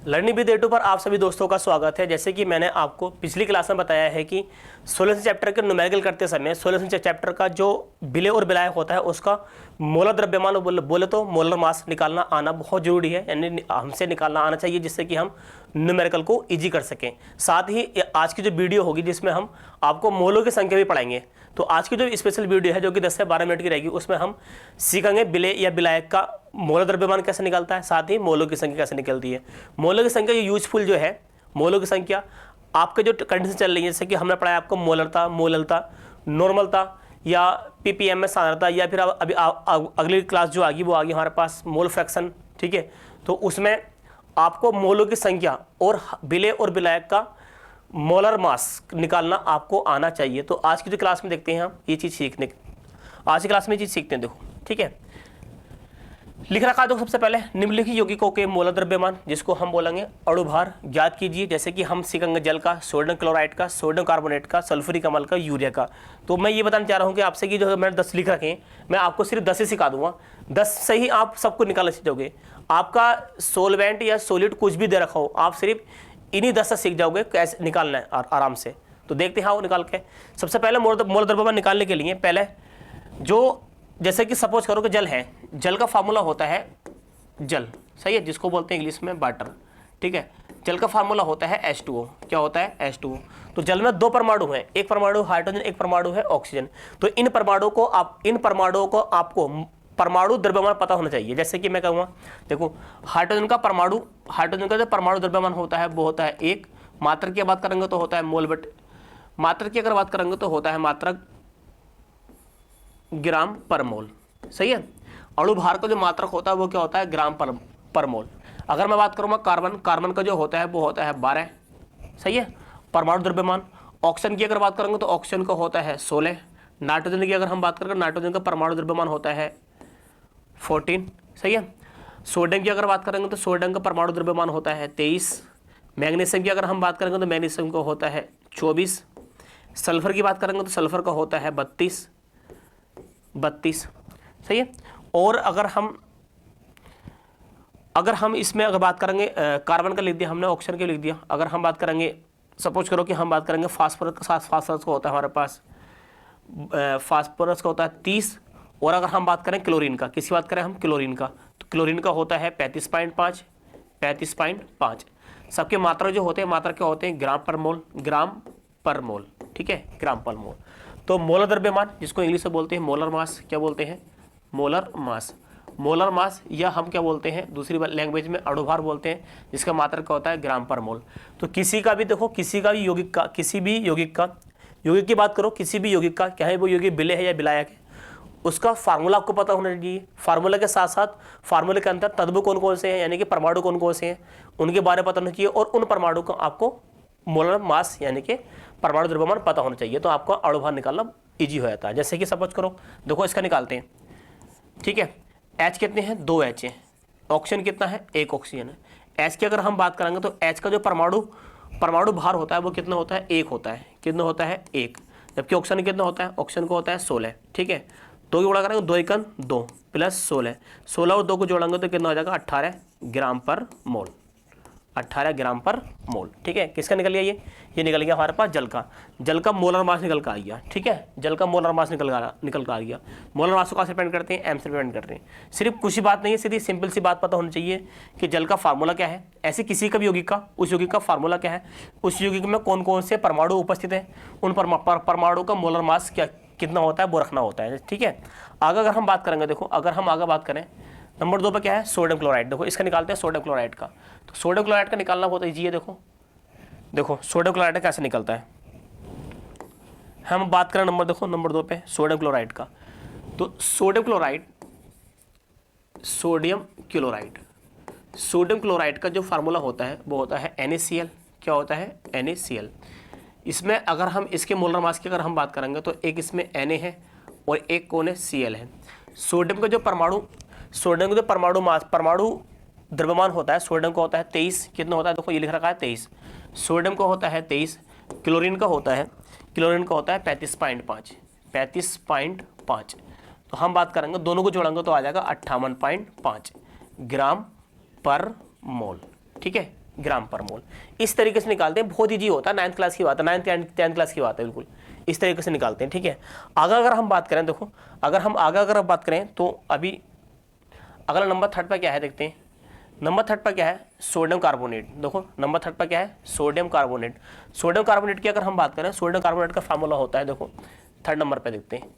Learning with A2 पर आप सभी दोस्तों का स्वागत है। जैसे कि मैंने आपको पिछली क्लास में बताया है कि 16 चैप्टर के न्यूमेरिकल करते समय 16 चैप्टर का जो विलेय और विलायक होता है उसका मोलर द्रव्यमान बोले तो मोलर मास निकालना आना बहुत जरूरी है, यानी हमसे निकालना आना चाहिए जिससे कि हम न्यूमेरिकल को ईजी कर सकें। साथ ही आज की जो वीडियो होगी जिसमें हम आपको मोलों की संख्या भी पढ़ाएंगे, तो आज की जो स्पेशल वीडियो है जो कि 10 से 12 मिनट की रहेगी उसमें हम सीखेंगे विलेय या विलायक का मोलर द्रव्यमान कैसे निकलता है, साथ ही मोलों की संख्या कैसे निकलती है। मोलों की संख्या यूजफुल जो है, मोलों की संख्या आपके जो कंडीशन चल रही है, जैसे कि हमने पढ़ाया आपको मोलरता, मोललता, नॉर्मलता या पीपीएम में सांद्रता, या फिर अभी अगली क्लास जो आगी वो आगी हमारे पास मोल फ्रैक्शन। ठीक है, तो उसमें आपको मोलों की संख्या और विलेय और विलायक का मोलर मास निकालना आपको आना चाहिए। तो आज की जो क्लास में देखते हैं हम ये चीज़ सीखने, आज की क्लास में ये चीज़ सीखते हैं। देखो ठीक है, लिख रखा है। देखो सबसे पहले निम्नलिखित यौगिकों के मोलर द्रव्यमान जिसको हम बोलेंगे अणुभार ज्ञात कीजिए। जैसे कि हम सीखेंगे जल का, सोडियम क्लोराइड का, सोडियम कार्बोनेट का, सल्फ्यूरिक अम्ल का, यूरिया का। तो मैं ये बताना चाह रहा हूँ कि आपसे कि जो मैंने 10 लिख रखे हैं मैं आपको सिर्फ 10 ही सिखा दूंगा। 10 से ही आप सबको निकालना सीख जाओगे। आपका सोलवेंट या सॉलिड कुछ भी दे रखा हो, आप सिर्फ इन्हीं 10 से सीख जाओगे कैसे निकालना है आराम से। तो देखते हैं हाँ वो निकाल के। सबसे पहले मोलर द्रव्यमान निकालने के लिए पहले जो, जैसे कि सपोज करो कि जल है, जल का फार्मूला होता है जल, सही है, जिसको बोलते हैं इंग्लिश में वाटर। ठीक है, जल का फार्मूला होता है H2O। क्या होता है? H2O। तो जल में 2 परमाणु हैं, एक परमाणु हाइड्रोजन, एक परमाणु है ऑक्सीजन। तो इन परमाणुओं को आपको परमाणु द्रव्यमान पता होना चाहिए। जैसे कि मैं कहूँगा देखो हाइड्रोजन का जो परमाणु द्रव्यमान होता है वो होता है 1। मात्रक की बात करेंगे तो होता है मोल बटे, मात्रक की अगर बात करेंगे तो होता है मात्रक ग्राम पर मोल। सही है, अणुभार का जो मात्रक होता है वो क्या होता है? ग्राम पर मोल। अगर मैं बात करूँगा कार्बन का जो होता है वो होता है 12। सही है, परमाणु द्रव्यमान। ऑक्सीजन की अगर बात करेंगे तो ऑक्सीजन का होता है 16। नाइट्रोजन की अगर हम बात करें, नाइट्रोजन का परमाणु द्रव्यमान होता है 14। सही है, सोडियम की अगर बात करेंगे तो सोडियम का परमाणु द्रव्यमान होता है 23। मैग्नीशियम की अगर हम बात करेंगे तो मैग्नीशियम का होता है 24। सल्फर की बात करेंगे तो सल्फर का होता है 32। सही है, और अगर हम इसमें अगर बात करेंगे कार्बन का लिख दिया हमने, ऑक्सीजन का लिख दिया। अगर हम बात करेंगे, सपोज करो कि हम बात करेंगे फास्फोरस का होता है हमारे पास, फास्फोरस का होता है 30। और अगर हम बात करें क्लोरीन का, किसी बात करें हम क्लोरीन का, तो क्लोरीन का होता है 35.5। सबके मात्रा जो होते हैं, मात्रा क्या होते हैं? ग्राम पर मोल। ठीक है, ग्राम पर मोल। तो मोलर द्रव्यमान जिसको इंग्लिश में बोलते हैं मोलर मास, क्या बोलते हैं? मोलर मास, या हम क्या बोलते हैं दूसरी लैंग्वेज में अणुभार बोलते हैं, जिसका मात्रक क्या होता है? ग्राम पर मोल। तो किसी का भी देखो, किसी भी यौगिक की बात करो, किसी भी यौगिक का, चाहे वो यौगिक विलेय है या विलायक है, उसका फार्मूला आपको पता होना चाहिए। फार्मूला के साथ साथ फार्मूले के अंदर तत्व कौन कौन से हैं, यानी कि परमाणु कौन कौन से हैं, उनके बारे में पता होना चाहिए। और उन परमाणु को आपको मोलर मास यानी कि परमाणु द्रव्यमान पता होना चाहिए, तो आपको अणुभार निकालना इजी हो जाता है। जैसे कि सपोज करो, देखो इसका निकालते हैं। ठीक है, H कितने हैं? 2 H हैं। ऑक्सीजन कितना है? 1 ऑक्सीजन है। H की अगर हम बात करेंगे तो H का जो परमाणु भार होता है वो कितना होता है? 1 होता है। कितना होता है? 1। जबकि ऑक्सीजन कितना होता है? ऑक्सीजन को होता है 16। ठीक है, 2 की गुणा करेंगे, 2 × 2 प्लस 16 और 2 को जोड़ेंगे तो कितना हो जाएगा? 18 ग्राम पर मोल। 18 ग्राम पर मोल। ठीक है, किसका निकल गया? ये निकल गया हमारे पास जल का मोलर मास निकल कर आ गया। ठीक है, जल का मोलर मास निकल कर आ गया। मोलर मास को कहाँ से डिपेंड करते हैं? M से डिपेंड करते हैं। सिर्फ कुछ ही बात नहीं है, सीधी सिंपल सी बात पता होनी चाहिए कि जल का फार्मूला क्या है। ऐसे किसी का भी यौगिक का, उस यौगिक का फार्मूला क्या है, उस यौगिक में कौन कौन से परमाणु उपस्थित हैं, उन परमाणु का मोलर मास कितना होता है वो रखना होता है। ठीक है, आगे अगर हम बात करेंगे, देखो अगर हम आगे बात करें, नंबर 2 पे क्या है? Sodium chloride. देखो इसका निकालते हैं सोडियम क्लोराइड का। तो सोडियम क्लोराइड का निकालना बहुत ईजी है। देखो सोडियम क्लोराइड कैसे निकलता है। हम बात करें नंबर 2 पे सोडियम क्लोराइड का। तो सोडियम क्लोराइड का जो फार्मूला होता है वो होता है NaCl। क्या होता है? NaCl। इसमें अगर हम इसके मोलर मास की अगर हम बात करेंगे तो एक इसमें Na है और एक कौन है? Cl है। सोडियम का जो परमाणु द्रव्यमान होता है, सोडियम का होता है 23। कितना होता है? देखो ये लिख रखा है 23। सोडियम का होता है 23। क्लोरीन का होता है 35.5। तो हम बात करेंगे, दोनों को जोड़ेंगे तो आ जाएगा 58.5 ग्राम पर मोल। ठीक है, ग्राम पर मोल। इस तरीके से निकालते हैं, बहुत ईजी होता है, 9th क्लास की बात है, 9th 10th क्लास की बात है, बिल्कुल इस तरीके से निकालते हैं। ठीक है, आगे अगर हम बात करें, देखो अगर हम आगे अगर बात करें तो अभी अगला नंबर 3 पर क्या है देखते हैं। नंबर 3 पर क्या है, सोडियम कार्बोनेट। देखो नंबर 3 पर क्या है, सोडियम कार्बोनेट। सोडियम कार्बोनेट की अगर हम बात करें, सोडियम कार्बोनेट का फार्मूला होता है, देखो 3rd नंबर पे देखते हैं।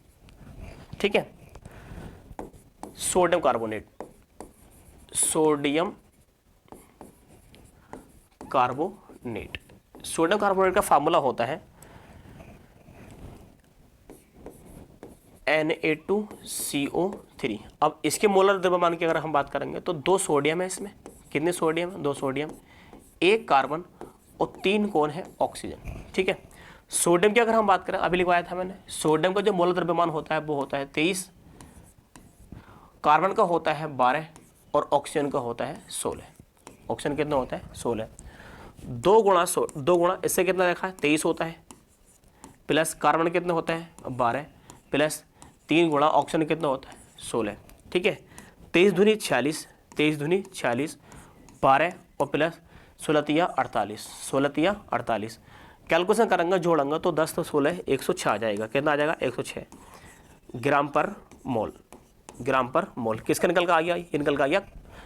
ठीक है, sodium carbonate, sodium carbonate, sodium carbonate का फार्मूला होता है Na2CO3। अब इसके मोलर द्रव्यमान की अगर हम बात करेंगे तो 2 सोडियम है इसमें, कितने सोडियम है, 2 सोडियम, 1 कार्बन और 3 कौन है, ऑक्सीजन। ठीक है, सोडियम की अगर हम बात करें, अभी लिखवाया था मैंने, सोडियम का जो मोलर द्रव्यमान होता है वो होता है 23, कार्बन का होता है 12 और ऑक्सीजन का होता है 16। ऑक्सीजन कितना होता है, 16। 2 गुणा इससे कितना देखा है, 23 होता है, प्लस कार्बन कितना होता है 12, प्लस 3 गुणा ऑक्सीजन कितना होता है 16। ठीक है, 23 दूनी 46, 23 दूनी 46, 12 और प्लस 16 तिया 48, 16 तिया 48। कैलकुलेशन करेंगे, जोड़ेंगे तो 10 तो 16 106 आ जाएगा। कितना आ जाएगा, 106 ग्राम पर मोल। ग्राम पर मोल किसका निकल का आ गया, ये निकल का आ गया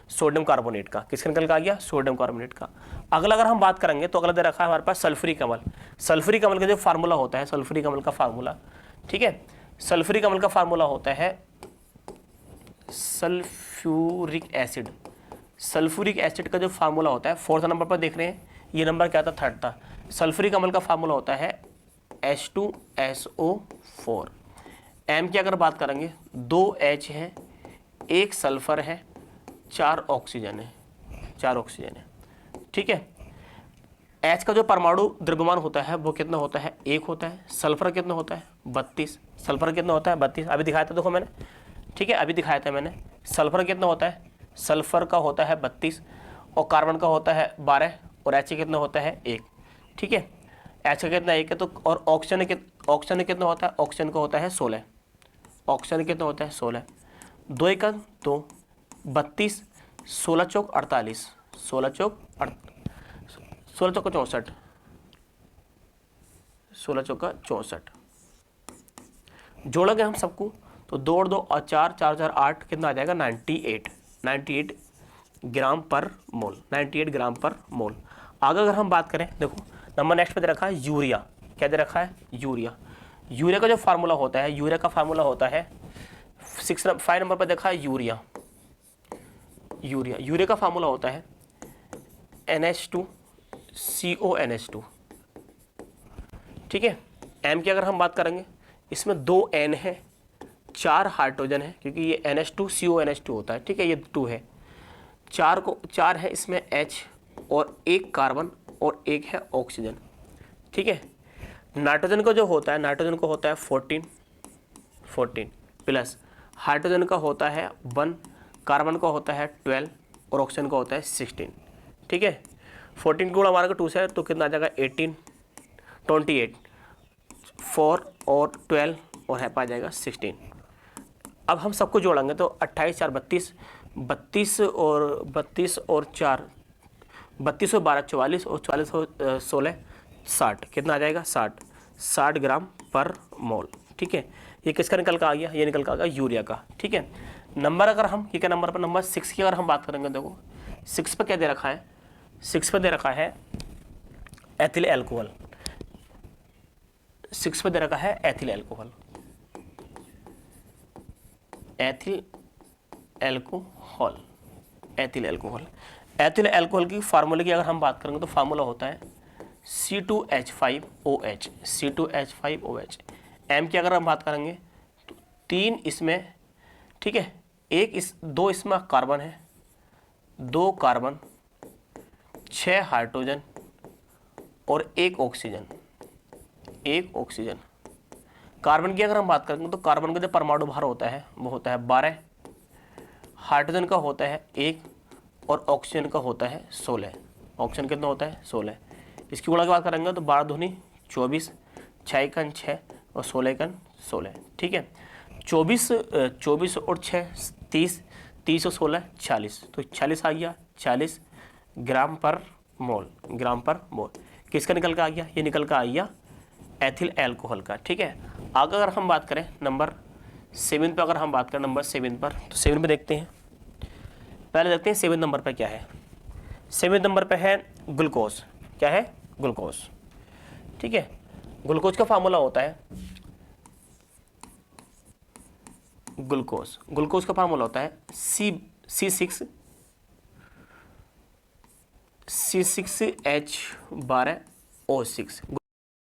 सोडियम कार्बोनेट का। किसका निकल का आ गया, सोडियम कार्बोनेट का। अगला अगर हम बात करेंगे तो अगला दे रखा है हमारे पास सल्फ्यूरिक अम्ल। सल्फ्यूरिक अम्ल का जो फार्मूला होता है, सल्फ्यूरिक अम्ल का फार्मूला, ठीक है, सल्फ्यूरिक अम्ल का फार्मूला होता है सल्फ्यूरिक एसिड। सल्फ्यूरिक एसिड का जो फार्मूला होता है, 4th नंबर पर देख रहे हैं, ये नंबर क्या था, 3rd था। सल्फ्यूरिक अम्ल का फार्मूला होता है H2SO4। एम की अगर बात करेंगे, 2 H है, 1 सल्फर है, 4 ऑक्सीजन है, 4 ऑक्सीजन है। ठीक है, H का जो परमाणु द्रव्यमान होता है वो कितना होता है, 1 होता है। सल्फर कितना होता है, 32। सल्फर कितना होता है, 32। अभी दिखाया था, देखो मैंने, ठीक है, अभी दिखाया था मैंने। सल्फर कितना होता है, सल्फर का होता है 32 और कार्बन का होता है 12 और H कितना होता है 1। ठीक है, H का कितना 1 है तो, और ऑक्सीजन कितना होता है, ऑक्सीजन का होता है 16। ऑक्सीजन कितना होता है 16, 2 1 2, 32, 16 चौक 48, 16 चौक 64, 16 चौका 64। जोड़ेंगे हम सबको तो 2 और 2 और 4, 4 4 8, कितना आ जाएगा 98 ग्राम पर मोल, 98 ग्राम पर मोल। आगे अगर हम बात करें, देखो नंबर नेक्स्ट पे दे रखा है यूरिया। क्या दे रखा है, यूरिया। यूरिया का जो फार्मूला होता है, यूरिया का फार्मूला होता है 5 नंबर पर देखा है यूरिया। यूरिया का फार्मूला होता है NH2CONH2। ठीक है, एम की अगर हम बात करेंगे, इसमें 2 N है, 4 हाइड्रोजन है, क्योंकि ये NH2CONH2 होता है। ठीक है, ये 2 है, 4 है इसमें H और 1 कार्बन और 1 है ऑक्सीजन। ठीक है, नाइट्रोजन का जो होता है, नाइट्रोजन का होता है 14 प्लस हाइड्रोजन का होता है 1, कार्बन का होता है 12 और ऑक्सीजन का होता है 16। ठीक है, 14 गुणा हमारा 2 से तो कितना आ जाएगा 28, 4 और 12 और है पा जाएगा 16। अब हम सबको जोड़ेंगे तो 28 4 32, 32 और 4 32 और 12 44 और 44 और 16 60, कितना आ जाएगा 60 ग्राम पर मोल। ठीक है, ये किसका निकल का आ गया, ये निकल का आ गया यूरिया का। ठीक है, नंबर अगर हम क्या नंबर पर, नंबर 6 की अगर हम बात करेंगे, देखो 6 पे क्या दे रखा है, 6 पे दे रखा है एथिल एल्कोहल। 6 पे दे रखा है ethyl alcohol, ethyl alcohol, ethyl alcohol. Ethyl alcohol की फार्मूले की अगर हम बात करेंगे तो फार्मूला होता है C2H5OH, C2H5OH। एम की अगर हम बात करेंगे तो 3 इसमें, ठीक है, 2 इसमें कार्बन है, 2 कार्बन, 6 हाइड्रोजन और 1 ऑक्सीजन, 1 ऑक्सीजन। कार्बन की अगर हम बात करेंगे तो कार्बन का जो परमाणु भार होता है वो होता है 12, हाइड्रोजन का होता है 1 और ऑक्सीजन का होता है 16। ऑक्सीजन कितना होता है 16। इसकी गुणा की बात करेंगे तो 12 दूनी 24, 6 1 6 और 16 1 16। ठीक है, 24 और 6 30, 30 और 16 40, तो 40 आ गया, 40 ग्राम पर मोल, ग्राम पर मोल। किसका निकल कर आ गया? ये निकल कर आ गया एथिल एल्कोहल का। ठीक है, आगे अगर हम बात करें नंबर 7 पर, अगर हम बात करें नंबर 7 पर, तो 7 पे देखते हैं। पहले देखते हैं 7 नंबर पर क्या है। 7 नंबर पे है ग्लूकोज। क्या है? ग्लूकोज। ठीक है, ग्लूकोज का फार्मूला होता है, ग्लूकोज का फार्मूला होता है C6H12O6,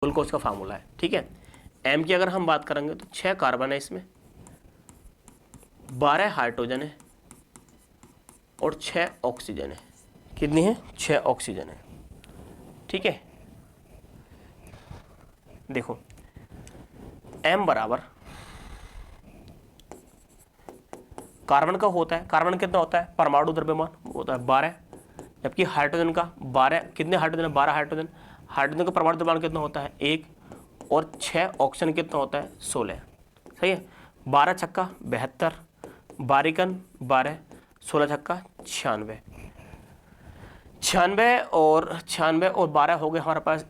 ग्लूकोज का फार्मूला है। ठीक है, M की अगर हम बात करेंगे तो 6 कार्बन है इसमें, 12 हाइड्रोजन है और 6 ऑक्सीजन है। कितनी है? 6 ऑक्सीजन है। ठीक है, देखो M बराबर कार्बन का होता है, कार्बन कितना होता है? परमाणु द्रव्यमान होता है 12, जबकि हाइड्रोजन का 12, कितने हाइड्रोजन है? 12 हाइड्रोजन। हाइड्रोजन का परमाणु द्रव्यमान कितना होता है? 1, और 6 ऑक्सीजन कितना होता है? 16। सही है, 12 छक्का 72, 12 12, 16 छक्का 96, 96 और 12 हो गए हमारे पास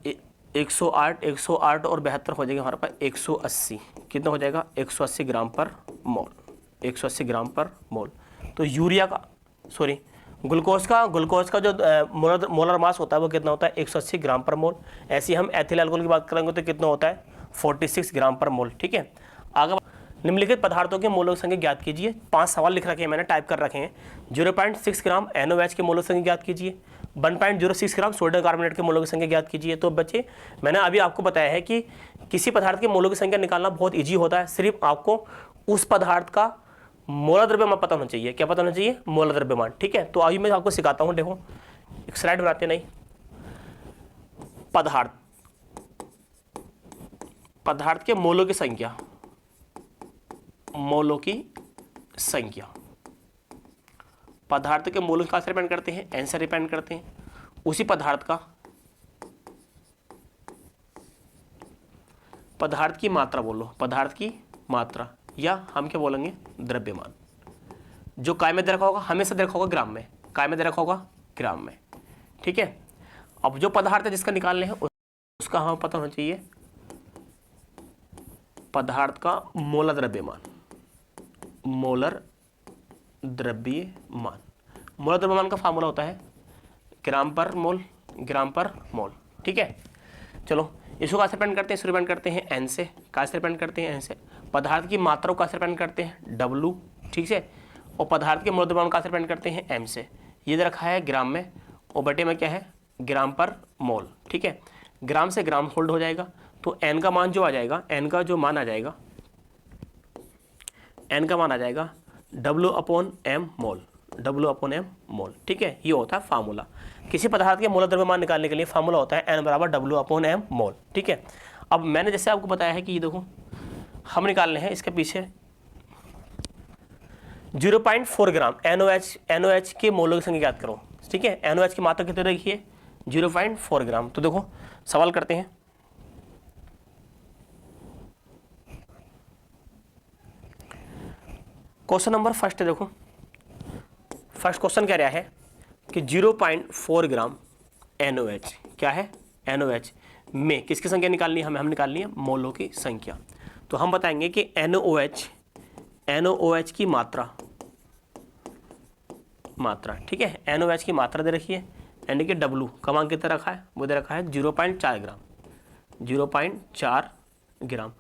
108, 108 और 72 हो जाएगा हमारे पास 180। कितना हो जाएगा? 180 ग्राम पर मोल, 180 ग्राम पर मोल। तो यूरिया का, सॉरी, ग्लूकोज का जो मोलर मास होता है वो कितना होता है? 180 ग्राम पर मोल। ऐसे ही हम एथिल अल्कोहल की बात करेंगे तो कितना होता है? 46 ग्राम पर मोल। ठीक है, आगे निम्नलिखित पदार्थों के मोलक संख्या ज्ञात कीजिए। 5 सवाल लिख रखे हैं मैंने, टाइप कर रखे हैं। 0.6 ग्राम NaOH के मोलक संख्या ज्ञात कीजिए। 1.06 ग्राम सोडियम कार्बोनेट के मोलों की संख्या ज्ञात कीजिए। तो बच्चे, मैंने अभी आपको बताया है कि किसी पदार्थ के मोलों की संख्या निकालना बहुत इजी होता है। सिर्फ आपको उस पदार्थ का मोलर द्रव्यमान पता होना चाहिए। क्या पता होना चाहिए? मोलर द्रव्यमान। ठीक है, तो अभी मैं आपको सिखाता हूँ। देखो, एक स्लाइड बनाते नहीं, पदार्थ के मोलों की संख्या, पदार्थ के मोल कहाँ से डिपेंड करते हैं? N से डिपेंड करते हैं। उसी पदार्थ की मात्रा बोलो, पदार्थ की मात्रा, या हम क्या बोलेंगे? द्रव्यमान। जो काय में दे रखा होगा, हमेशा दे रखा होगा ग्राम में, काय में दे रखा होगा ग्राम में। ठीक है, अब जो पदार्थ है जिसका निकालने हैं उसका हमें पता होना चाहिए पदार्थ का मोलर द्रव्यमान, मोलर द्रव्यमान। मोलर द्रव्यमान का फार्मूला होता है ग्राम पर मोल, ग्राम पर मोल। ठीक है, चलो इसको कहाँ से डिपेंड करते हैं? इसको डिपेंड करते हैं N से। कहाँ से डिपेंड करते हैं? N से। पदार्थ की मात्रा को कहाँ से डिपेंड करते हैं? W। ठीक है, और पदार्थ के मोलर द्रव्यमान कहाँ से डिपेंड करते हैं? M से। ये दे रखा है ग्राम में, और बटे में क्या है? ग्राम पर मोल। ठीक है, ग्राम से ग्राम होल्ड हो जाएगा, तो N का मान जो आ जाएगा, N का मान आ जाएगा W/M मोल, W/M मोल। ठीक है, ये होता है फार्मूला। किसी पदार्थ के मोलर द्रव्यमान निकालने के लिए फार्मूला होता है N बराबर W/M मोल। ठीक है, अब मैंने जैसे आपको बताया है कि ये देखो, हम निकालने हैं इसके पीछे 0.4 ग्राम NaOH के मोलों की संख्या ज्ञात करो। ठीक है, NaOH की मात्रा कितनी रखी है? 0.4 ग्राम। तो देखो सवाल करते हैं। क्वेश्चन नंबर फर्स्ट है, देखो फर्स्ट क्वेश्चन कह रहा है कि 0.4 ग्राम NaOH, क्या है? NaOH में किसकी संख्या निकालनी है? हम निकालनी है मोलों की संख्या। तो हम बताएंगे कि NaOH की मात्रा, ठीक है, NaOH की मात्रा दे रखी है, यानी कि W का मान कितना रखा है? वो दे रखा है 0.4 ग्राम, 0.4 ग्राम।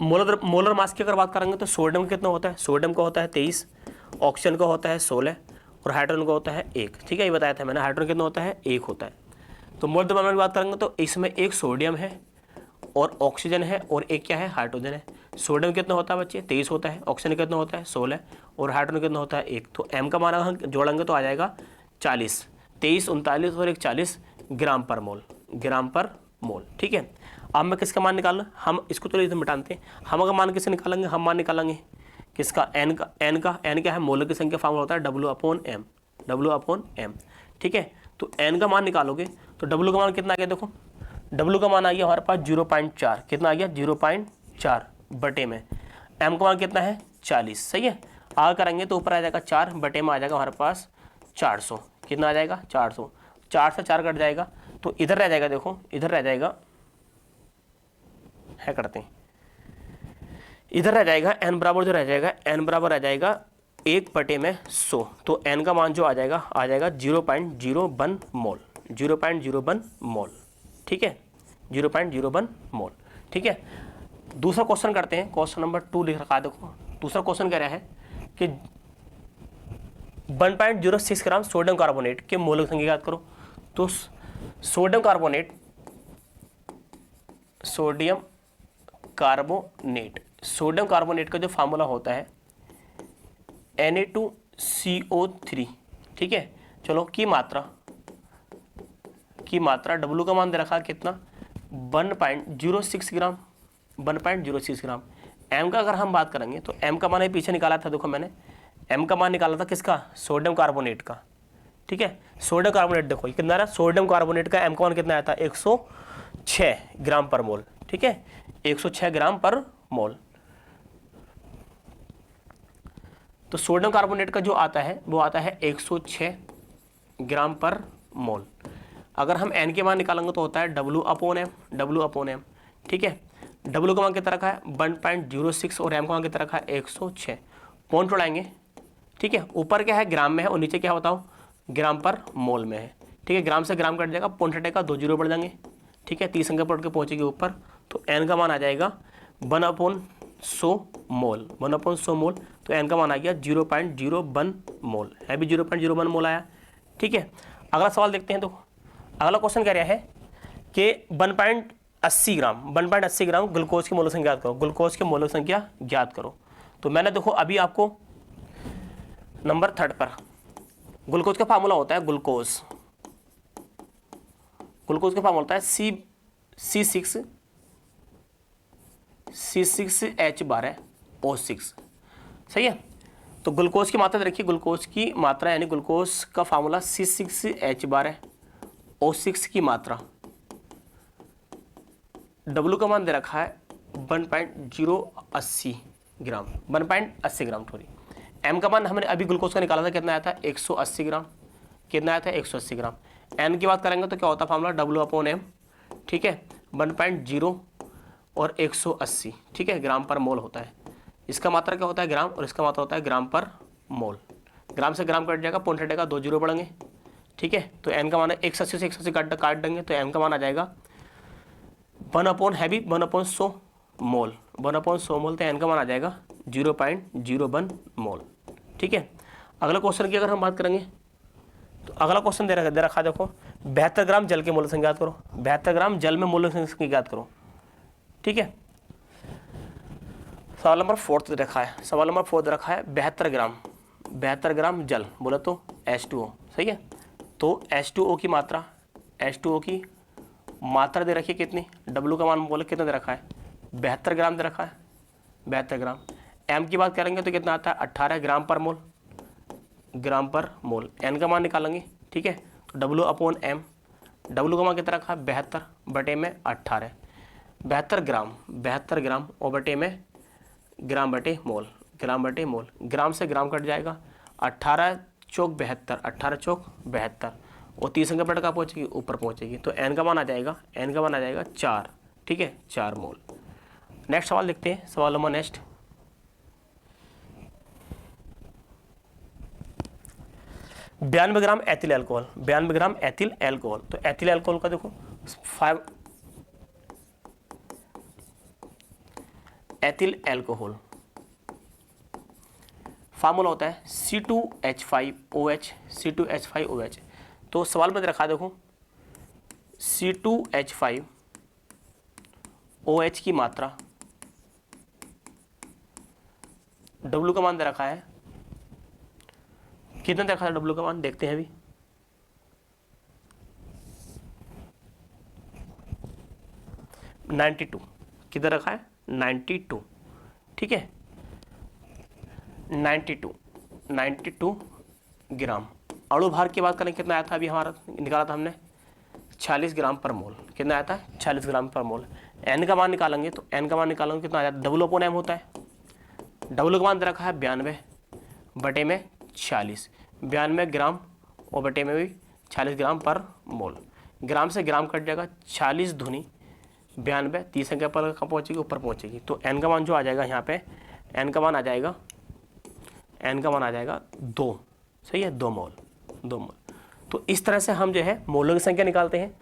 मोलर मास की अगर बात करेंगे तो सोडियम कितना होता है? सोडियम का होता है 23, ऑक्सीजन का होता है 16 और हाइड्रोजन का होता है 1। ठीक है, ये बताया था मैंने, हाइड्रोजन कितना होता है? 1 होता है। तो मोलर द्रव्यमान की बात करेंगे तो इसमें एक सोडियम है और ऑक्सीजन है और एक क्या है? हाइड्रोजन है। सोडियम कितना होता है बच्चे? 23 होता है, ऑक्सीजन कितना होता है? 16 और हाइड्रोजन कितना होता है? 1। तो M का मान हम जोड़ेंगे तो आ जाएगा 40, 23, 39 और 1 40 ग्राम पर मोल, ग्राम पर मोल। ठीक है, अब मैं किसका मान निकालना? हम इसको तो इधर मिटाते हैं। हम अगर मान किसे निकालेंगे? हम मान निकालेंगे किसका? N का। N क्या है? मोलर की संख्या फार्मूला होता है W/M, W/M। ठीक है, तो N का मान निकालोगे तो W का मान कितना आ गया? देखो W का मान आ गया हमारे पास 0.4। कितना आ गया? 0.4 बटे में M का मान कितना है? 40। सही है, आगे करेंगे तो ऊपर आ जाएगा 4 बटे में आ जाएगा हमारे पास 400। कितना आ जाएगा? 400। 4 से 4 कट जाएगा तो इधर रह जाएगा, देखो इधर रह जाएगा, है करते हैं, इधर रह जाएगा n बराबर जो रह जाएगा, n बराबर रह जाएगा 1/100। तो n का मान जो आ जाएगा 0.01 मोल, 0.01 मोल, ठीक है, 0.01 मोल, ठीक है। दूसरा क्वेश्चन करते हैं, क्वेश्चन नंबर 2 लिख रखा है, देखो दूसरा क्वेश्चन कह रहा है कि 1.06 ग्राम सोडियम कार्बोनेट के मोलक संख्या याद करो। तो सोडियम कार्बोनेट का जो फार्मूला होता है Na2CO3, ठीक है। चलो की मात्रा W का मान दे रखा कितना 1.06 ग्राम, 1.06 ग्राम। M का अगर हम बात करेंगे तो M का मान है पीछे निकाला था, देखो मैंने M का मान निकाला था किसका, सोडियम कार्बोनेट का, ठीक है। सोडियम कार्बोनेट देखो कितना रहा, सोडियम कार्बोनेट का M का मान कितना आया था 106 ग्राम पर मोल, ठीक है, 106 ग्राम पर मोल। तो सोडियम कार्बोनेट का जो आता है वो आता है 106 ग्राम पर मोल। अगर हम N के मान निकालेंगे तो होता है W/M, ठीक है। W का मान कितना रखा है 1.06 और M का मान कितना रखा है 106। पॉइंट उड़ाएंगे, ठीक है। ऊपर क्या है ग्राम में है और नीचे क्या बताओ ग्राम पर मोल में है, ठीक है। ग्राम से ग्राम कट जाएगा, पॉइंट हटेगा, 2 जीरो बढ़ जाएंगे, ठीक है। 30 संख्या पढ़ के पहुंचेगी ऊपर, तो N का मान आ जाएगा 1/100 मोल, 1/100 मोल। तो N का मान आ गया 0.01 मोल, है भी 0.01 मोल आया, ठीक है। अगला सवाल देखते हैं। तो अगला क्वेश्चन कह रहा है कि 1.80 ग्राम ग्लूकोज की मोलक संख्या ज्ञात करो, ग्लूकोज की मोलक संख्या ज्ञात करो। तो मैंने देखो अभी आपको नंबर 3 पर ग्लूकोज का फार्मूला होता है, ग्लूकोज का फार्मूला होता है C6H12O6, सही है। तो ग्लूकोज की मात्रा देखिए, ग्लूकोज की मात्रा यानी ग्लूकोज का फार्मूला C6H12O6 की मात्रा, W का मान दे रखा है 1.80 ग्राम, 1.80 ग्राम सॉरी। M का मान हमने अभी ग्लूकोज का निकाला था, कितना आया था 180 ग्राम, कितना आया था 180 ग्राम। N की बात करेंगे तो क्या होता है फार्मूला W/M, ठीक है, 1.0 और 180, ठीक है, ग्राम पर मोल होता है। इसका मात्रा क्या होता है ग्राम और इसका मात्रा होता है ग्राम पर मोल। ग्राम से ग्राम कट जाएगा, पॉइंट हटेगा, 2 जीरो बढ़ेंगे, ठीक है। तो N का मान है 180 से 180 काट देंगे तो M का मान आ जाएगा 1/100 मोल, 1/100 मोल। तो N का मान आ जाएगा 0.01 मोल, ठीक है। अगला क्वेश्चन की अगर हम बात करेंगे तो अगला क्वेश्चन दे रखा देखो 72 ग्राम जल के मोल संख्या ज्ञात करो, 72 ग्राम जल में मोल संख्या ज्ञात करो, ठीक है। सवाल नंबर 4 दे रखा है, 72 ग्राम जल बोला तो H2O, सही है। तो H2O की मात्रा दे रखी है कितनी, W का मान बोले कितना दे रखा है 72 ग्राम दे रखा है, 72 ग्राम। M की बात करेंगे तो कितना आता है 18 ग्राम पर मोल, N का मान निकालेंगे, ठीक है। तो W/M, W का मान कितना रखा है 72/18, 72 ग्राम और बटे में ग्राम बटे मोल, ग्राम से ग्राम कट जाएगा, 18 चौक 72 और 30 संख्या पर कहाँ पहुँचेगी ऊपर पहुँचेगी। तो N का मान आ जाएगा 4, ठीक है, 4 मोल। नेक्स्ट सवाल देखते हैं, सवाल नंबर नेक्स्ट 92 ग्राम एथिल अल्कोहल, 92 ग्राम एथिल अल्कोहल। तो एथिल अल्कोहल का देखो एथिल अल्कोहल फार्मूला होता है C2H5OH। तो सवाल में रखा देखो C2H5OH की मात्रा, W का मान दे रखा है, कितना देखा था W का मान देखते हैं अभी, $92, किधर रखा है 92, ठीक है, 92 ग्राम। अणु भार की बात करें कितना आया था अभी हमारा निकाला था हमने 46 ग्राम पर मोल, कितना आया था 46 ग्राम पर मोल। N का मान निकालेंगे तो N का मान निकालेंगे कितना आ जाता है W/M होता है, W का मान दे रखा है 92 बटे में 46, 92 ग्राम और बटे में भी 40 ग्राम पर मोल। ग्राम से ग्राम कट जाएगा, 40 दूनी 92, 30 संख्या पर कहाँ पहुँचेगी, ऊपर पहुँचेगी। तो n का मान जो आ जाएगा यहाँ पे, n का मान आ जाएगा 2, सही है, 2 मोल। तो इस तरह से हम जो है मोलों की संख्या निकालते हैं।